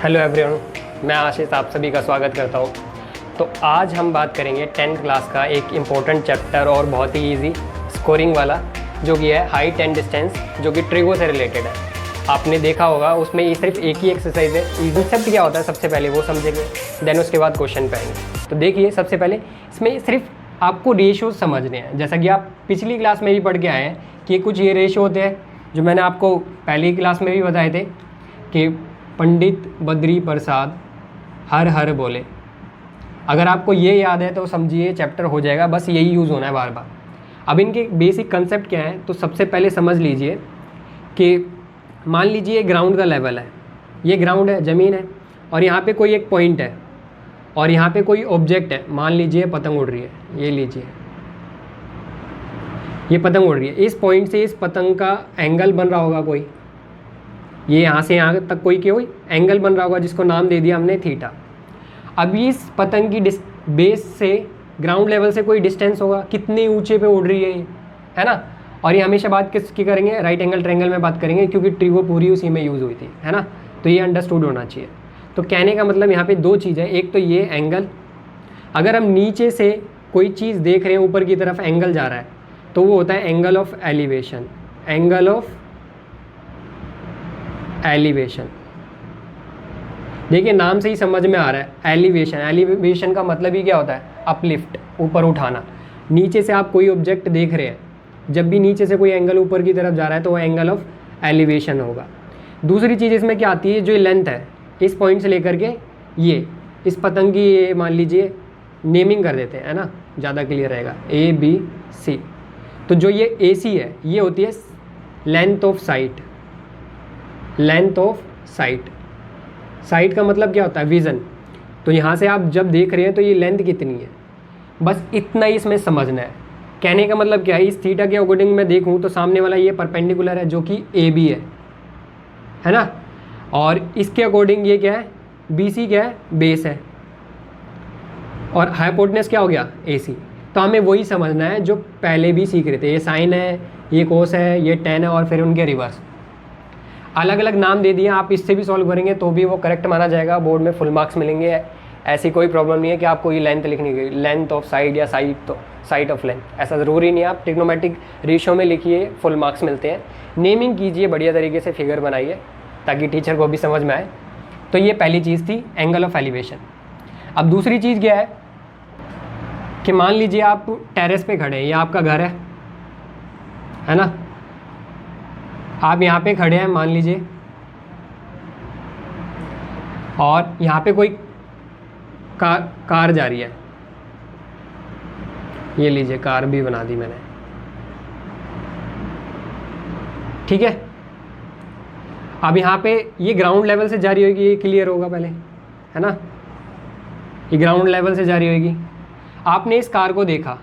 Hello everyone, मैं आशीष आप सभी का स्वागत करता हूँ। तो आज हम बात करेंगे 10th क्लास का एक इम्पोर्टेंट चैप्टर और बहुत ही इजी स्कोरिंग वाला, जो कि है हाइट एंड डिस्टेंस, जो कि ट्रिगो से रिलेटेड है। आपने देखा होगा उसमें ये सिर्फ एक ही एक्सरसाइज है। कंसेप्ट क्या होता है सबसे पहले वो समझेंगे, देन उसके बाद क्वेश्चन पे आएंगे। तो देखिए, सबसे पहले इसमें सिर्फ आपको रेशियो समझने हैं। जैसा कि आप पिछली क्लास में भी पढ़ के आए हैं कि कुछ ये रेशियो होते हैं जो मैंने आपको पहली क्लास में भी बताए थे कि पंडित बद्री प्रसाद हर हर बोले। अगर आपको ये याद है तो समझिए चैप्टर हो जाएगा, बस यही यूज़ होना है बार बार। अब इनके बेसिक कंसेप्ट क्या है, तो सबसे पहले समझ लीजिए कि मान लीजिए ग्राउंड का लेवल है, ये ग्राउंड है, ज़मीन है, और यहाँ पे कोई एक पॉइंट है और यहाँ पे कोई ऑब्जेक्ट है। मान लीजिए पतंग उड़ रही है, ये लीजिए, ये पतंग उड़ रही है। इस पॉइंट से इस पतंग का एंगल बन रहा होगा कोई, ये यहाँ से यहाँ तक कोई एंगल बन रहा होगा जिसको नाम दे दिया हमने थीटा। अब इस पतंग की बेस से ग्राउंड लेवल से कोई डिस्टेंस होगा, कितने ऊंचे पे उड़ रही है ना। और ये हमेशा बात किसकी करेंगे, राइट एंगल ट्रायंगल में बात करेंगे, क्योंकि ट्रिगो पूरी उसी में यूज़ हुई थी, है ना। तो ये अंडरस्टूड होना चाहिए। तो कहने का मतलब यहाँ पे दो चीज़ है, एक तो ये एंगल, अगर हम नीचे से कोई चीज़ देख रहे हैं ऊपर की तरफ एंगल जा रहा है तो वो होता है angle of elevation. Angle of elevation, देखिए नाम से ही समझ में आ रहा है एलिवेशन। एलिवेशन का मतलब ही क्या होता है, अपलिफ्ट, ऊपर उठाना। नीचे से आप कोई ऑब्जेक्ट देख रहे हैं, जब भी नीचे से कोई एंगल ऊपर की तरफ जा रहा है तो वो एंगल ऑफ एलिवेशन होगा। दूसरी चीज़ इसमें क्या आती है, जो लेंथ है इस पॉइंट से लेकर के ये इस पतंग की, ये मान लीजिए नेमिंग कर देते हैं, है ना, ज़्यादा क्लियर रहेगा, ए बी सी। तो जो ये ए सी है ये होती है length of site. Length of site, site का मतलब क्या होता है, विज़न। तो यहाँ से आप जब देख रहे हैं तो ये लेंथ कितनी है, बस इतना ही इसमें समझना है। कहने का मतलब क्या है, इस थीटा के अकॉर्डिंग मैं देखूँ तो सामने वाला ये परपेंडिकुलर है जो कि ए बी है ना, और इसके अकॉर्डिंग ये क्या है, बी सी क्या है, बेस है, और हाइपोटेनस क्या हो गया, ए सी। तो हमें वही समझना है जो पहले भी सीख रहे थे, ये साइन है, ये कोस है, ये टेन है, और फिर उनके रिवर्स। अलग अलग नाम दे दिए, आप इससे भी सॉल्व करेंगे तो भी वो करेक्ट माना जाएगा, बोर्ड में फुल मार्क्स मिलेंगे। ऐसी कोई प्रॉब्लम नहीं है कि आपको ये लेंथ लिखनी है, लेंथ ऑफ साइड या साइड ऑफ लेंथ, ऐसा ज़रूरी नहीं है। आप ट्रिग्नोमेट्रिक रेशियो में लिखिए, फुल मार्क्स मिलते हैं। नेमिंग कीजिए बढ़िया तरीके से, फिगर बनाइए ताकि टीचर को भी समझ में आए। तो ये पहली चीज़ थी, एंगल ऑफ एलिवेशन। अब दूसरी चीज़ क्या है कि मान लीजिए आप टेरेस पे खड़े हैं, ये आपका घर है ना, आप यहाँ पे खड़े हैं मान लीजिए, और यहाँ पे कोई कार जा रही है, ये लीजिए कार भी बना दी मैंने, ठीक है। अब यहाँ पे ये ग्राउंड लेवल से जा रही होगी, ये क्लियर होगा पहले, है ना, ये ग्राउंड लेवल से जा रही होगी। आपने इस कार को देखा,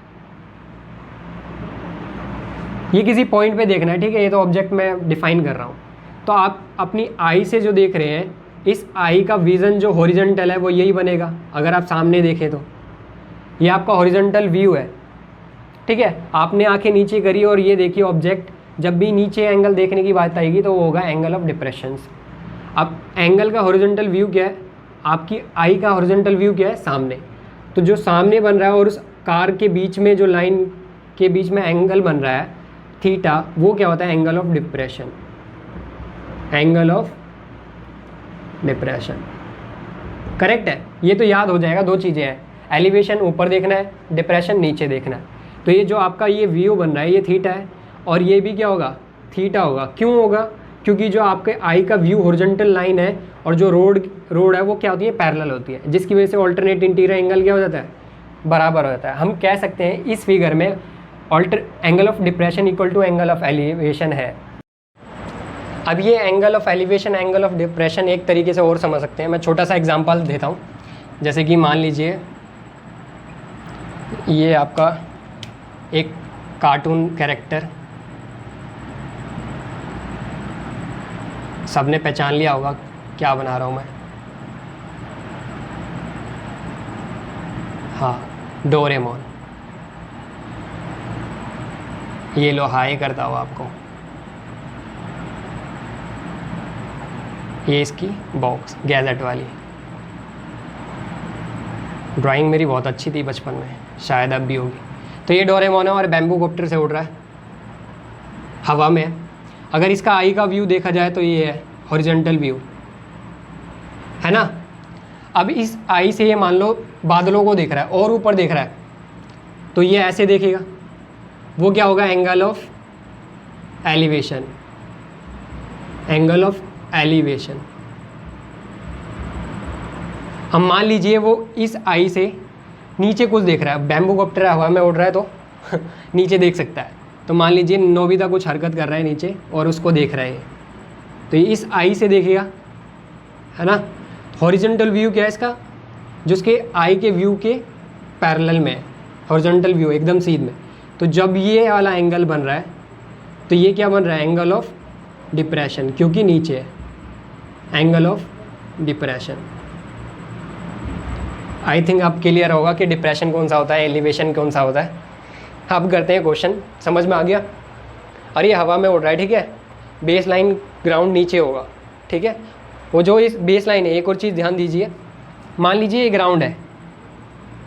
ये किसी पॉइंट पे देखना है, ठीक है, ये तो ऑब्जेक्ट मैं डिफाइन कर रहा हूँ। तो आप अपनी आई से जो देख रहे हैं, इस आई का विज़न जो हॉरिजॉन्टल है वो यही बनेगा। अगर आप सामने देखें तो ये आपका हॉरिजॉन्टल व्यू है, ठीक है। आपने आंखें नीचे करी और ये देखिए ऑब्जेक्ट, जब भी नीचे एंगल देखने की बात आएगी तो वो होगा एंगल ऑफ डिप्रेशंस। अब एंगल का हॉरिजॉन्टल व्यू क्या है, आपकी आई का हॉरिजॉन्टल व्यू क्या है, सामने। तो जो सामने बन रहा है और उस कार के बीच में जो लाइन के बीच में एंगल बन रहा है थीटा, वो क्या होता है, angle of depression. Angle of depression correct है, ये तो याद हो जाएगा। दो चीज़ें हैं, एलिवेशन ऊपर देखना है, डिप्रेशन नीचे देखना है। तो ये जो आपका ये व्यू बन रहा है ये थीटा है, और ये भी क्या होगा, थीटा होगा। क्यों होगा, क्योंकि जो आपके आई का व्यू हॉरिजॉन्टल लाइन है और जो रोड है वो क्या होती है, पैरेलल होती है, जिसकी वजह से ऑल्टरनेट इंटीरियर एंगल क्या हो जाता है, बराबर हो जाता है। हम कह सकते हैं इस फिगर में angle of depression equal to angle of elevation है। अब ये angle of elevation, angle of depression एक तरीके से और समझ सकते हैं। मैं छोटा सा एग्जांपल देता हूँ, जैसे कि मान लीजिए ये आपका एक कार्टून कैरेक्टर, सबने पहचान लिया होगा क्या बना रहा हूँ मैं, हाँ, डोरेमोन। ये लो हाय करता हो आपको, ये इसकी बॉक्स गैजेट वाली। ड्राइंग मेरी बहुत अच्छी थी बचपन में, शायद अब भी होगी। तो ये डोरेमोन है और बैम्बू कॉप्टर से उड़ रहा है, हवा में है। अगर इसका आई का व्यू देखा जाए तो ये है हॉरिजॉन्टल व्यू, है ना। अब इस आई से ये मान लो बादलों को देख रहा है और ऊपर देख रहा है, तो ये ऐसे देखेगा, वो क्या होगा, angle of elevation, angle of elevation. हम मान लीजिए वो इस आई से नीचे कुछ देख रहा है, बैम्बू कॉप्टर हवा में उड़ रहा है तो नीचे देख सकता है। तो मान लीजिए नोबिता कुछ हरकत कर रहा है नीचे और उसको देख रहा है, तो ये इस आई से देखेगा, है ना। हॉरिजॉन्टल व्यू क्या है इसका, जो उसके आई के व्यू के पैरेलल में है, हॉरिजॉन्टल व्यू एकदम सीध में। तो जब ये वाला एंगल बन रहा है तो ये क्या बन रहा है, एंगल ऑफ डिप्रेशन, क्योंकि नीचे है, angle of depression. I think अब क्लियर होगा कि डिप्रेशन कौन सा होता है, एलिवेशन कौन सा होता है। अब करते हैं क्वेश्चन, समझ में आ गया। और ये हवा में उड़ रहा है, ठीक है, बेस लाइन ग्राउंड नीचे होगा, ठीक है। वो जो इस बेस लाइन है, एक और चीज़ ध्यान दीजिए, मान लीजिए ये ग्राउंड है,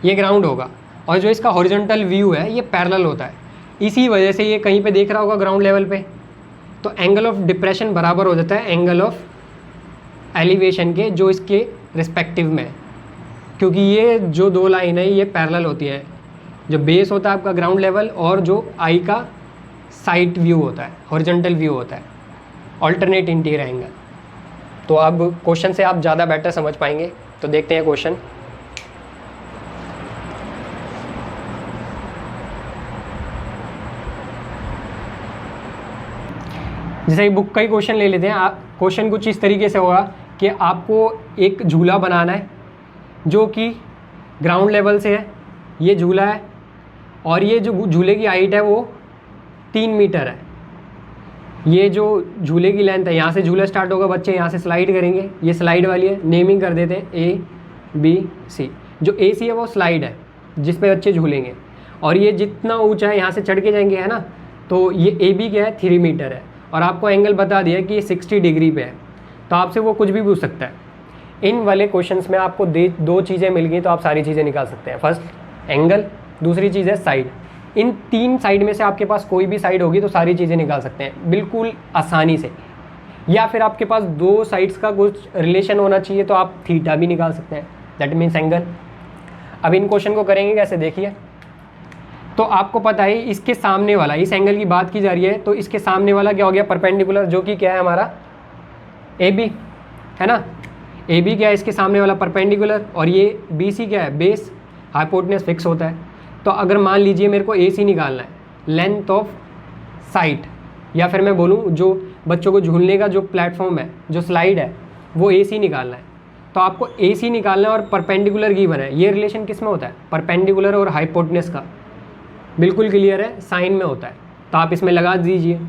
ये ग्राउंड होगा और जो इसका हॉरिजॉन्टल व्यू है ये पैरेलल होता है, इसी वजह से ये कहीं पे देख रहा होगा ग्राउंड लेवल पे, तो एंगल ऑफ डिप्रेशन बराबर हो जाता है एंगल ऑफ एलिवेशन के, जो इसके रिस्पेक्टिव में है। क्योंकि ये जो दो लाइन है ये पैरेलल होती है, जो बेस होता है आपका ग्राउंड लेवल और जो आई का साइड व्यू होता है, हॉरिजॉन्टल व्यू होता है, अल्टरनेट इंटीरियर एंगल। तो अब क्वेश्चन से आप ज़्यादा बेटर समझ पाएंगे। तो देखते हैं क्वेश्चन। जैसे बुक का ही क्वेश्चन ले लेते हैं। क्वेश्चन कुछ इस तरीके से होगा कि आपको एक झूला बनाना है जो कि ग्राउंड लेवल से है, ये झूला है और ये जो झूले की हाइट है वो 3 मीटर है। ये जो झूले की लेंथ है, यहाँ से झूला स्टार्ट होगा, बच्चे यहाँ से स्लाइड करेंगे, ये स्लाइड वाली है, नेमिंग कर देते हैं A B C। जो AC है वो स्लाइड है जिस पे बच्चे झूलेंगे, और ये जितना ऊंचा है यहाँ से चढ़ के जाएंगे, है ना। तो ये AB क्या है, 3 मीटर है, और आपको एंगल बता दिया कि ये 60 डिग्री पे है। तो आपसे वो कुछ भी पूछ सकता है। इन वाले क्वेश्चंस में आपको दो चीज़ें मिल गई तो आप सारी चीज़ें निकाल सकते हैं। फर्स्ट एंगल, दूसरी चीज़ है साइड। इन 3 साइड में से आपके पास कोई भी साइड होगी तो सारी चीज़ें निकाल सकते हैं बिल्कुल आसानी से। या फिर आपके पास 2 साइड्स का कुछ रिलेशन होना चाहिए तो आप थीटा भी निकाल सकते हैं, दैट मीन्स एंगल। अब इन क्वेश्चन को करेंगे कैसे, देखिए। तो आपको पता है इसके सामने वाला, इस एंगल की बात की जा रही है तो इसके सामने वाला क्या हो गया, परपेंडिकुलर, जो कि क्या है हमारा AB, है ना। AB क्या है, इसके सामने वाला परपेंडिकुलर, और ये BC क्या है, बेस, हाइपोटेनस फिक्स होता है। तो अगर मान लीजिए मेरे को AC निकालना है, लेंथ ऑफ साइट, या फिर मैं बोलूँ जो बच्चों को झूलने का जो प्लेटफॉर्म है, जो स्लाइड है, वो AC निकालना है। तो आपको AC निकालना है और परपेंडिकुलर गिवन है। ये रिलेशन किस में होता है, परपेंडिकुलर और हाइपोटेनस का, बिल्कुल क्लियर है, साइन में होता है। तो आप इसमें लगा दीजिए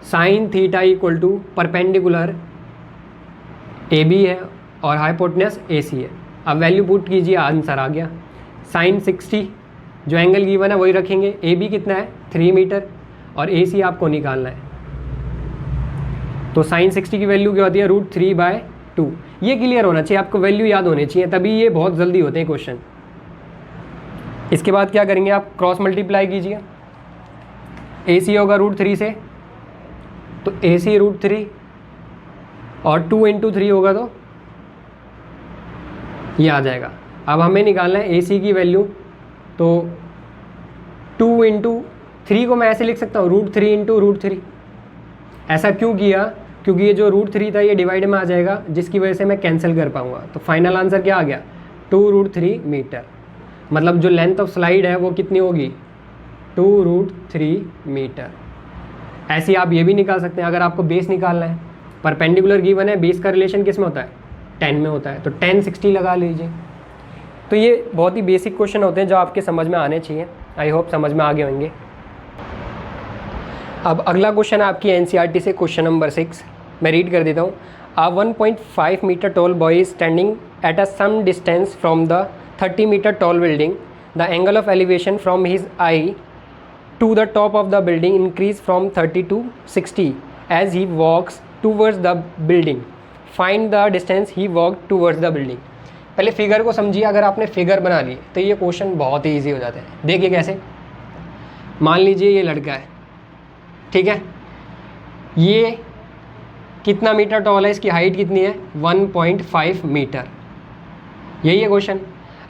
sine theta equal to perpendicular AB है और हाइपोटेनस AC है। अब वैल्यू पुट कीजिए, आंसर आ गया। साइन 60 जो एंगल गिवन है वही रखेंगे, AB कितना है 3 मीटर और AC आपको निकालना है। तो साइन 60 की वैल्यू क्या होती है, √3/2। ये क्लियर होना चाहिए, आपको वैल्यू याद होनी चाहिए, तभी ये बहुत जल्दी होते हैं क्वेश्चन। इसके बाद क्या करेंगे, आप क्रॉस मल्टीप्लाई कीजिए। AC होगा √3 से, तो AC √3 और 2 × 3 होगा तो ये आ जाएगा। अब हमें निकालना है AC की वैल्यू, तो 2 × 3 को मैं ऐसे लिख सकता हूँ, √3 × √3। ऐसा क्यों किया, क्योंकि ये जो √3 था ये डिवाइड में आ जाएगा, जिसकी वजह से मैं कैंसिल कर पाऊँगा। तो फाइनल आंसर क्या आ गया, 2√3 मीटर। मतलब जो लेंथ ऑफ स्लाइड है वो कितनी होगी, 2√3 मीटर। ऐसे आप ये भी निकाल सकते हैं। अगर आपको बेस निकालना है, परपेंडिकुलर गिवन है, बेस का रिलेशन किस में होता है, 10 में होता है, तो 10 60 लगा लीजिए। तो ये बहुत ही बेसिक क्वेश्चन होते हैं जो आपके समझ में आने चाहिए। आई होप समझ में आ गए होंगे। अब अगला क्वेश्चन है आपकी NCERT से, क्वेश्चन नंबर 6, मैं रीड कर देता हूँ। A 1.5 meter tall boy is standing at a some distance from the 30 meter tall building. The angle of elevation from his eye to the top of the building increase from 30 to 60 as he walks towards the building. Find the distance he walk towards the building. पहले figure को समझिए, अगर आपने figure बना ली तो ये question बहुत ही easy हो जाता है। देखिए कैसे, मान लीजिए ये लड़का है, ठीक है, ये कितना मीटर टॉल है, इसकी हाइट कितनी है 1.5 मीटर, यही है क्वेश्चन।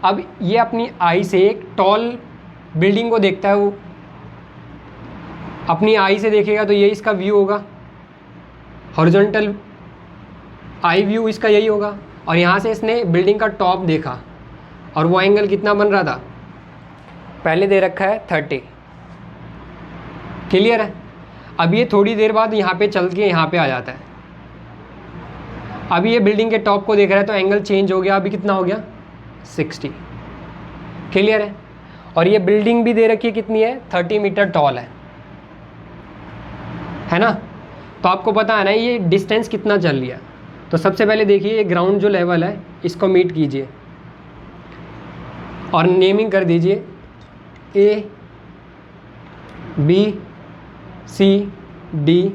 अब ये अपनी आई से एक टॉल बिल्डिंग को देखता है, वो अपनी आई से देखेगा तो ये इसका व्यू होगा, हॉरिजॉन्टल आई व्यू इसका यही होगा। और यहाँ से इसने बिल्डिंग का टॉप देखा और वो एंगल कितना बन रहा था, पहले दे रखा है 30, क्लियर है। अब ये थोड़ी देर बाद यहाँ पे चल के यहाँ पे आ जाता है, अभी ये बिल्डिंग के टॉप को देख रहा है तो एंगल चेंज हो गया, अभी कितना हो गया 60, क्लियर है। और ये बिल्डिंग भी दे रखी है कितनी है 30 मीटर टॉल है ना। तो आपको पता है ना ये डिस्टेंस कितना चल लिया। तो सबसे पहले देखिए ये ग्राउंड जो लेवल है इसको मीट कीजिए और नेमिंग कर दीजिए A B C D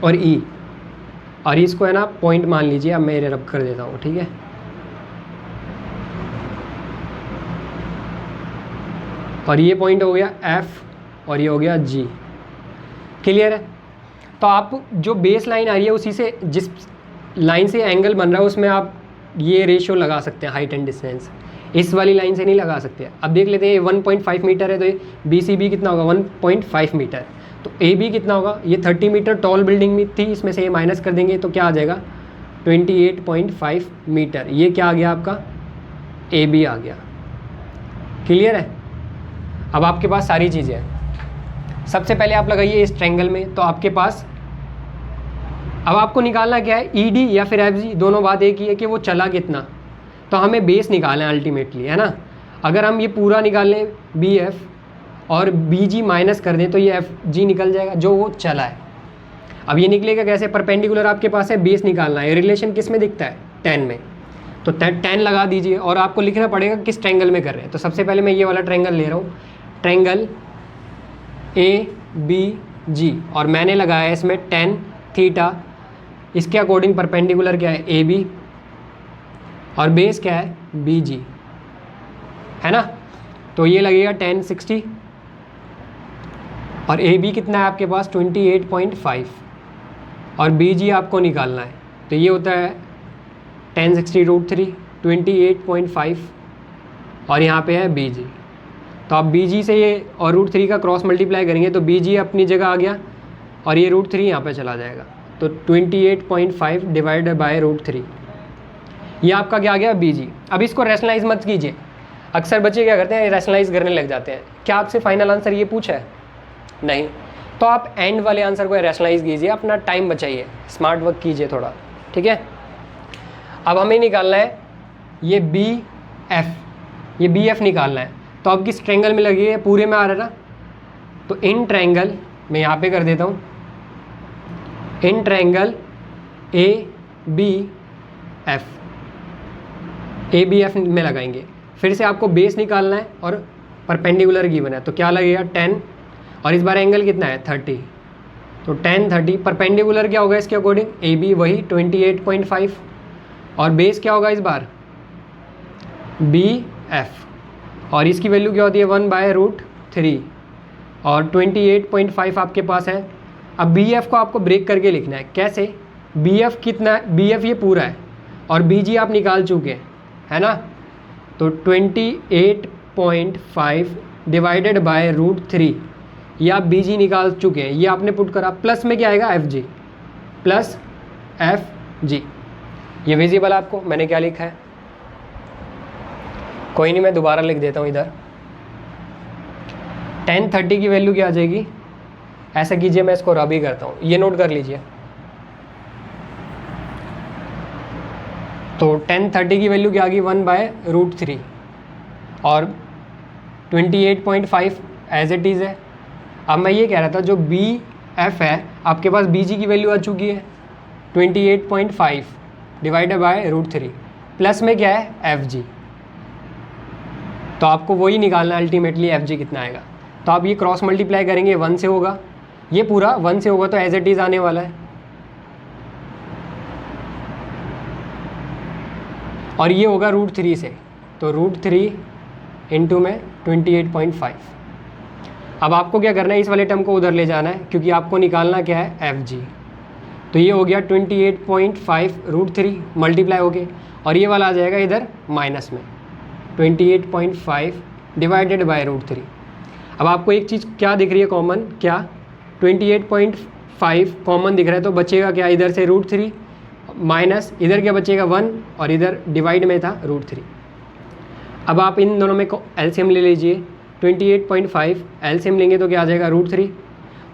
और E, और इसको है ना पॉइंट मान लीजिए। अब मैं रब कर देता हूँ, ठीक है। और ये पॉइंट हो गया F और ये हो गया G, क्लियर है। तो आप जो बेस लाइन आ रही है उसी से, जिस लाइन से एंगल बन रहा है उसमें आप ये रेशियो लगा सकते हैं, हाइट एंड डिस्टेंस। इस वाली लाइन से नहीं लगा सकते। अब देख लेते हैं ये 1.5 मीटर है तो ये BCB कितना होगा 1.5 मीटर। तो AB कितना होगा, ये 30 मीटर टॉल बिल्डिंग में थी, इसमें से ये माइनस कर देंगे तो क्या आ जाएगा 28.5 मीटर। ये क्या आ गया आपका AB आ गया, क्लियर है। अब आपके पास सारी चीज़ें हैं। सबसे पहले आप लगाइए इस ट्रायंगल में, तो आपके पास अब आपको निकालना क्या है ED या फिर FG, दोनों बात एक ही है कि वो चला कितना। तो हमें बेस निकालना है अल्टीमेटली, है ना। अगर हम ये पूरा निकाल लें BF और BG माइनस कर दें तो ये FG निकल जाएगा जो वो चला है। अब ये निकलेगा कैसे, परपेंडिकुलर आपके पास है, बेस निकालना है। रिलेशन किस में दिखता है 10 में, तो 10 लगा दीजिए और आपको लिखना पड़ेगा किस ट्रायंगल में कर रहे हैं। तो सबसे पहले मैं ये वाला ट्रायंगल ले रहा हूँ, ट्रायंगल ABG, और मैंने लगाया है इसमें 10 थीटा। इसके अकॉर्डिंग परपेंडिकुलर क्या है AB और बेस क्या है BG, है ना। तो ये लगेगा 10 60 और AB कितना है आपके पास 28.5 और BG आपको निकालना है। तो ये होता है 10 60 √3 28.5 और यहाँ पे है BG। तो आप BG से ये और √3 का क्रॉस मल्टीप्लाई करेंगे तो BG अपनी जगह आ गया और ये √3 यहाँ पे चला जाएगा। तो 28.5 डिवाइडेड बाय √3, ये आपका क्या आ गया BG। अब इसको रैशनलाइज मत कीजिए, अक्सर बच्चे क्या करते हैं रैशनलाइज करने लग जाते हैं। क्या आपसे फाइनल आंसर ये पूछा है, नहीं। तो आप एंड वाले आंसर को रैशनलाइज कीजिए, अपना टाइम बचाइए, स्मार्ट वर्क कीजिए थोड़ा, ठीक है। अब हमें निकालना है ये BF, ये BF निकालना है। तो अब किस ट्रायंगल में लगी है, पूरे में आ रहा है ना। तो इन ट्रायंगल मैं यहाँ पे कर देता हूँ, इन ट्रायंगल ABF, ABF में लगाएंगे। फिर से आपको बेस निकालना है और परपेंडिकुलर गिवन है, तो क्या लगेगा 10 और इस बार एंगल कितना है 30। तो 10 30 परपेंडिकुलर क्या होगा इसके अकॉर्डिंग AB वही 28.5 और बेस क्या होगा इस बार BF और इसकी वैल्यू क्या होती है 1/√3 और 28.5 आपके पास है। अब BF को आपको ब्रेक करके लिखना है, कैसे, BF कितना है, BF ये पूरा है और BG आप निकाल चुके हैं, है ना। तो 28.5 डिवाइडेड बाय √3, ये आप BG निकाल चुके हैं, ये आपने पुट करा। प्लस में क्या आएगा FG, प्लस FG। ये विजिबल आपको मैंने क्या लिखा है, कोई नहीं मैं दोबारा लिख देता हूँ इधर। 10 30 की वैल्यू क्या आ जाएगी, ऐसा कीजिए मैं इसको रब ही करता हूँ, ये नोट कर लीजिए। तो 10 30 की वैल्यू क्या आ गई 1/√3 और 28.5 एज इट इज़ है। अब मैं ये कह रहा था जो BF है आपके पास BG की वैल्यू आ चुकी है 28.5 डिवाइडेड बाय √3, प्लस में क्या है FG। तो आपको वही निकालना है अल्टीमेटली FG कितना आएगा। तो आप ये क्रॉस मल्टीप्लाई करेंगे 1 से होगा, ये पूरा 1 से होगा तो एज इट इज़ आने वाला है। और ये होगा √3 से, तो √3 इंटू में 28.5। अब आपको क्या करना है, इस वाले टर्म को उधर ले जाना है क्योंकि आपको निकालना क्या है FG। तो ये हो गया 28.5 √3 मल्टीप्लाई हो गए, और ये वाला आ जाएगा इधर माइनस में 28.5 डिवाइडेड बाय √3। अब आपको एक चीज़ क्या दिख रही है कॉमन, क्या 28.5 कॉमन दिख रहा है, तो बचेगा क्या इधर से √3 माइनस इधर क्या बचेगा 1, और इधर डिवाइड में था √3। अब आप इन दोनों में एलसीएम ले लीजिए, 28.5 एलसीएम लेंगे तो क्या आ जाएगा √3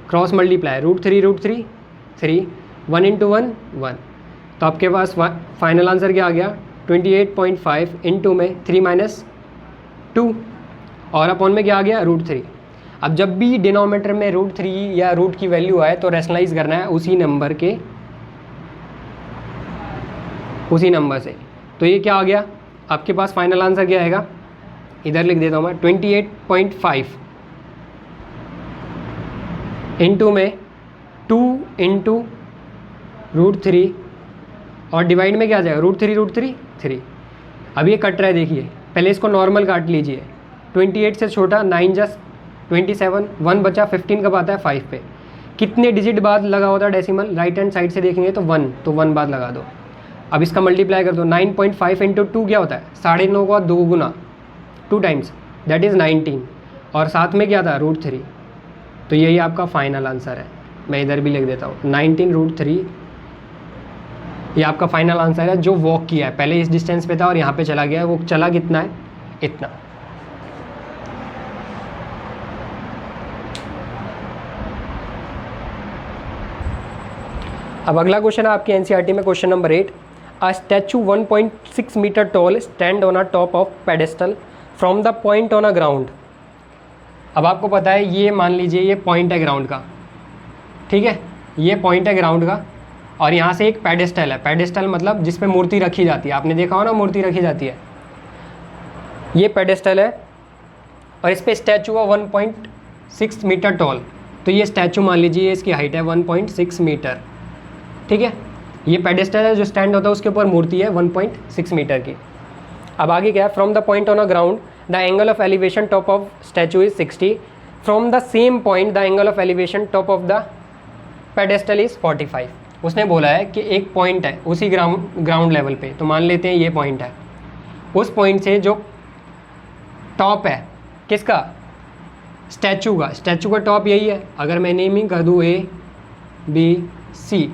क्रॉस मल्टीप्लाई √3 3 1 इंटू 1 1। तो आपके पास फाइनल आंसर क्या आ गया 28.5 इंटू में 3 माइनस 2 और अपॉन में क्या आ गया √3। अब जब भी डिनोमिनेटर में √3 या रूट की वैल्यू आए तो रैशनलाइज करना है उसी नंबर से। तो ये क्या आ गया आपके पास फाइनल आंसर क्या आएगा, इधर लिख देता हूँ मैं 28.5 इंटू में 2 इंटू √3 और डिवाइड में क्या आ जाएगा √3 3। अब ये कट रहा है, देखिए पहले इसको नॉर्मल काट लीजिए, 28 से छोटा 9 जस्ट 27, 1 बचा 15 कब आता है 5 पे। कितने डिजिट बाद लगा होता है डेसिमल, राइट हैंड साइड से देखेंगे तो 1, तो 1 बाद लगा दो। अब इसका मल्टीप्लाई कर दो, 9.5 इंटू 2 क्या होता है 9.5 का 2 गुना 2 टाइम्स दैट इज़ 19, और साथ में क्या था √3। तो यही आपका फाइनल आंसर है। मैं इधर भी लिख देता हूँ 19 √3, ये आपका फाइनल आंसर है जो वॉक किया है, पहले इस डिस्टेंस पे था और यहाँ पे चला गया है, वो चला कितना है इतना। अब अगला क्वेश्चन है आपकी एनसीईआरटी में question number 8। A statue 1.6 metre tall stand on a top of pedestal from the point on a ground. अब आपको पता है ये मान लीजिए ये पॉइंट है ग्राउंड का, ठीक है, ये पॉइंट है ग्राउंड का और यहाँ से एक पेडेस्टल है। पेडेस्टल मतलब जिस पे मूर्ति रखी जाती है, आपने देखा हो ना मूर्ति रखी जाती है, ये पेडेस्टल है और इस पे स्टैचू है 1.6 मीटर टॉल। तो ये स्टैचू मान लीजिए इसकी हाइट है 1.6 मीटर, ठीक है। ये पेडेस्टल है जो स्टैंड होता है, उसके ऊपर मूर्ति है 1.6 मीटर की। अब आगे क्या है, from the point on a ground the angle of elevation top of statute is 60, from the same point the angle of elevation top of the pedestal is 45। उसने बोला है कि एक पॉइंट है उसी ग्राउंड लेवल पे, तो मान लेते हैं ये पॉइंट है, उस पॉइंट से जो टॉप है किसका, स्टैचू का टॉप यही है। अगर मैं नेमिंग कर दूँ ABC,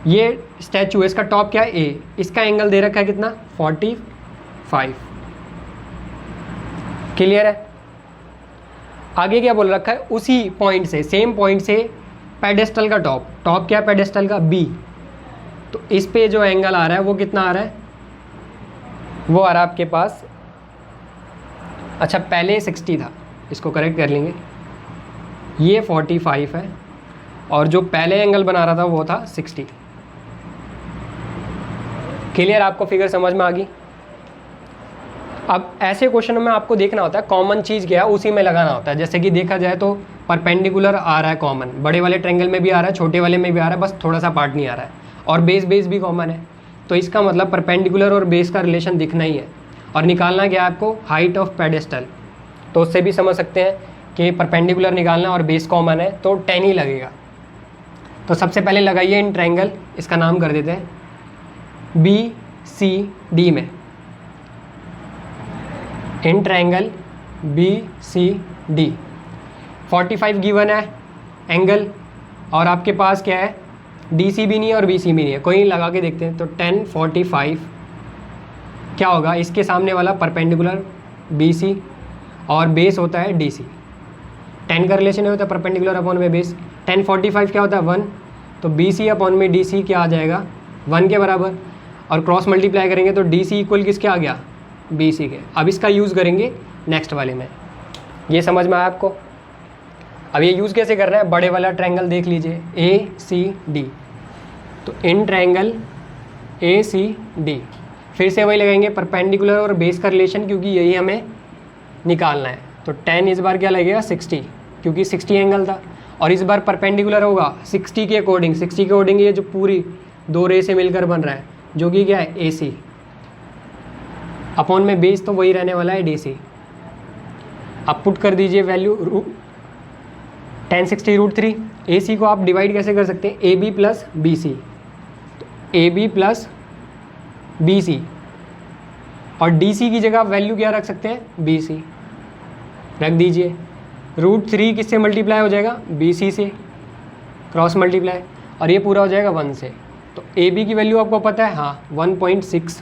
ये स्टैचू है, इसका टॉप क्या है A, इसका एंगल दे रखा है कितना 45। क्लियर है। आगे क्या बोल रखा है, उसी पॉइंट से सेम पॉइंट से पेडेस्टल का टॉप क्या है पेडेस्टल का B, तो इस पे जो एंगल आ रहा है वो कितना आ रहा है, वो आ रहा है आपके पास, अच्छा पहले 60 था, इसको करेक्ट कर लेंगे, ये 45 है और जो पहले एंगल बना रहा था वो था 60। क्लियर, आपको फिगर समझ में आ गई। अब ऐसे क्वेश्चन में आपको देखना होता है कॉमन चीज़ क्या है, उसी में लगाना होता है। जैसे कि देखा जाए तो परपेंडिकुलर आ रहा है कॉमन, बड़े वाले ट्रायंगल में भी आ रहा है, छोटे वाले में भी आ रहा है, बस थोड़ा सा पार्ट नहीं आ रहा है, और बेस भी कॉमन है। तो इसका मतलब परपेंडिकुलर और बेस का रिलेशन दिखना ही है, और निकालना क्या है आपको, हाइट ऑफ पेडेस्टल। तो उससे भी समझ सकते हैं कि परपेंडिकुलर निकालना और बेस कॉमन है तो 10 ही लगेगा। तो सबसे पहले लगाइए इन ट्रायंगल, इसका नाम कर देते हैं BCD में, इन ट्रायंगल BCD 45 गिवन है एंगल, और आपके पास क्या है DC भी नहीं है और BC भी नहीं है, कोई लगा के देखते हैं। तो 10 45 क्या होगा, इसके सामने वाला परपेंडिकुलर BC और बेस होता है DC। 10 का रिलेशन होता है परपेंडिकुलर अपॉन में बेस, 10 45 क्या होता है 1, तो BC अपॉन में DC क्या आ जाएगा 1 के बराबर, और क्रॉस मल्टीप्लाई करेंगे तो DC इक्वल किसके आ गया BC के। अब इसका यूज़ करेंगे नेक्स्ट वाले में, ये समझ में आया आपको। अब ये यूज़ कैसे कर रहे हैं, बड़े वाला ट्रायंगल देख लीजिए ACD, तो इन ट्रायंगल ACD फिर से वही लगाएंगे परपेंडिकुलर और बेस का रिलेशन, क्योंकि यही हमें निकालना है। तो 10 इस बार क्या लगेगा 60, क्योंकि 60 एंगल था, और इस बार परपेंडिकुलर होगा 60 के अकॉर्डिंग ये जो पूरी 2 रे से मिलकर बन रहा है, जो कि क्या है AC। अपॉन में बेस तो वही रहने वाला है DC। अब पुट कर दीजिए वैल्यू 1060√3। AC को आप डिवाइड कैसे कर सकते हैं, AB प्लस BC, तो AB प्लस BC, और DC की जगह आप वैल्यू क्या रख सकते हैं, BC रख दीजिए। √3 किससे मल्टीप्लाई हो जाएगा, BC से क्रॉस मल्टीप्लाई, और ये पूरा हो जाएगा 1 से। तो AB की वैल्यू आपको पता है, हाँ 1.6,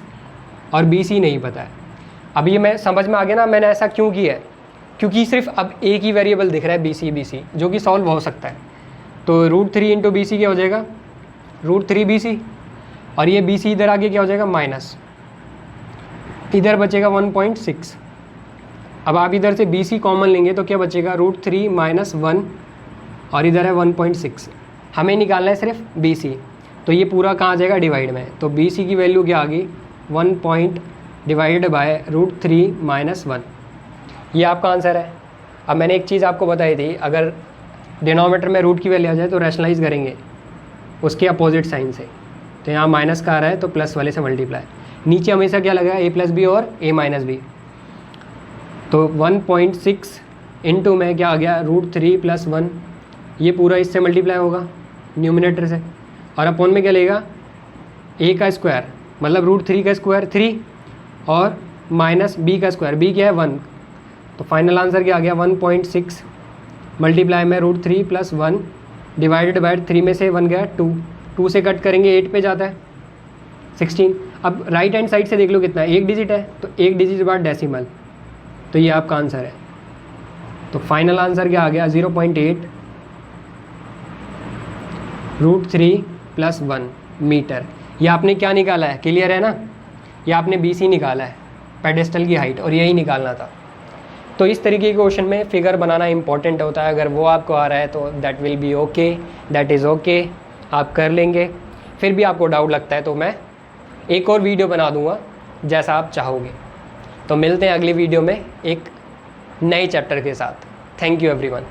और BC नहीं पता है। अब ये मैं समझ में आ गया ना मैंने ऐसा क्यों किया है, क्योंकि सिर्फ अब एक ही वेरिएबल दिख रहा है BC जो कि सॉल्व हो सकता है। तो √3 इंटू BC क्या हो जाएगा, √3 BC, और ये BC इधर आगे क्या हो जाएगा माइनस, इधर बचेगा 1.6। अब आप इधर से BC कॉमन लेंगे तो क्या बचेगा, √3 माइनस 1, और इधर है 1.6। हमें निकालना है सिर्फ BC, तो ये पूरा कहाँ आ जाएगा, डिवाइड में। तो BC की वैल्यू क्या आ गई, 1 पॉइंट डिवाइडेड बाय √3 माइनस 1, ये आपका आंसर है। अब मैंने एक चीज़ आपको बताई थी, अगर डिनोमीटर में रूट की वैल्यू आ जाए तो रैशनलाइज करेंगे उसके अपोजिट साइन से। तो यहाँ माइनस का आ रहा है तो प्लस वाले से मल्टीप्लाई, नीचे हमेशा क्या लगा, A प्लस बी और A माइनस बी। तो 1.6 इंटू में क्या आ गया, √3 प्लस 1, ये पूरा इससे मल्टीप्लाई होगा न्यूमिनेटर से, और अपॉन में क्या लेगा, A का स्क्वायर मतलब √3 का स्क्वायर 3, और माइनस B का स्क्वायर, B क्या है 1। तो फाइनल आंसर क्या आ गया, 1.6 मल्टीप्लाई में √3 प्लस 1 डिवाइडेड बाय 3 में से 1 गया 2, 2 से कट करेंगे 8 पे जाता है 16। अब राइट हैंड साइड से देख लो कितना है, एक डिजिट है, तो एक डिजिट के बाद डेसिमल, तो ये आपका आंसर है। तो फाइनल आंसर क्या आ गया, 0.8 √3 प्लस 1 मीटर। ये आपने क्या निकाला है, क्लियर है ना, ये आपने BC निकाला है, पेडेस्टल की हाइट, और यही निकालना था। तो इस तरीके के क्वेश्चन में फिगर बनाना इंपॉर्टेंट होता है। अगर वो आपको आ रहा है तो that will be okay, that is okay, आप कर लेंगे। फिर भी आपको डाउट लगता है तो मैं एक और वीडियो बना दूंगा जैसा आप चाहोगे। तो मिलते हैं अगली वीडियो में एक नए चैप्टर के साथ। Thank you everyone.